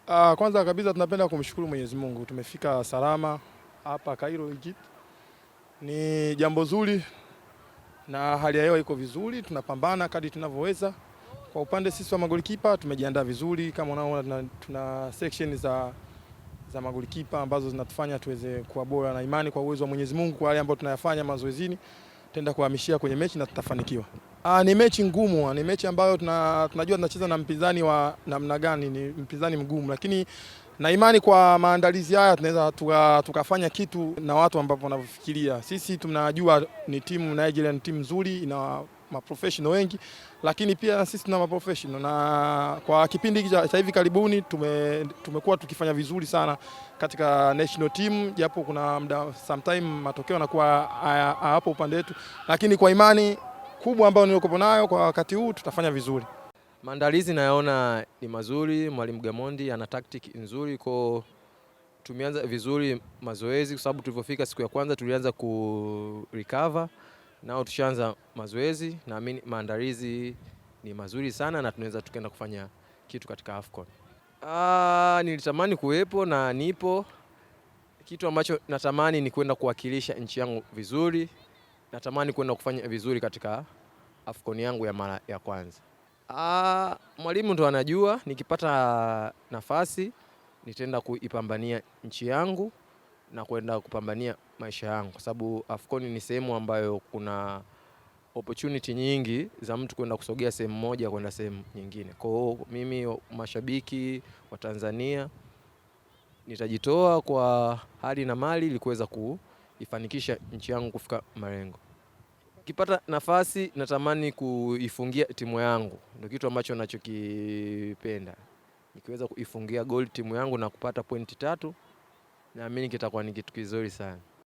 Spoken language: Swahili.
Kwanza kabisa tunapenda kumshukuru Mwenyezi Mungu. Tumefika salama hapa Cairo, Egypt. Ni jambo zuri na hali ya hewa iko vizuri, tunapambana kadri tunavyoweza. Kwa upande sisi wa magolikipa tumejiandaa vizuri, kama unaona tuna section za magolikipa ambazo zinatufanya tuweze kuwa bora, na imani kwa uwezo wa Mwenyezi Mungu kwa wale ambao tunayafanya mazoezini tutaenda kuhamishia kwenye mechi na tutafanikiwa. Ni mechi ngumu, ni mechi ambayo tunajua tunacheza na mpinzani wa namna gani, ni mpinzani mgumu, lakini na imani kwa maandalizi haya tunaweza tukafanya kitu na watu ambao wanavyofikiria. Sisi tunajua ni timu Nigeria, ni timu nzuri, ina maprofessional wengi, lakini pia sisi tuna maprofessional, na kwa kipindi cha hivi karibuni tumekuwa tukifanya vizuri sana katika national team, japo kuna muda sometime matokeo yanakuwa hapo upande wetu, lakini kwa imani kubwa ambayo nilikopo nayo kwa wakati huu tutafanya vizuri. Maandalizi nayaona ni mazuri, Mwalimu Gamondi ana tactic nzuri, kwa tumeanza vizuri mazoezi kwa sababu tulipofika siku ya kwanza tulianza ku recover, nao tushaanza mazoezi, naamini maandalizi ni mazuri sana na tunaweza tukaenda kufanya kitu katika AFCON. Nilitamani kuwepo na nipo. Kitu ambacho natamani ni kwenda kuwakilisha nchi yangu vizuri. Natamani kwenda kufanya vizuri katika AFCON yangu ya mara ya kwanza. Mwalimu ndo anajua, nikipata nafasi nitaenda kuipambania nchi yangu na kwenda kupambania maisha yangu, kwa sababu AFCON ni sehemu ambayo kuna opportunity nyingi za mtu kwenda kusogea sehemu moja kwenda sehemu nyingine. Kwa hiyo mimi, mashabiki wa Tanzania, nitajitoa kwa hali na mali ili kuweza kuifanikisha nchi yangu kufika malengo. Nikipata nafasi natamani kuifungia timu yangu, ndio kitu ambacho ninachokipenda. Nikiweza kuifungia goli timu yangu na kupata pointi 3, naamini kitakuwa ni kitu kizuri sana.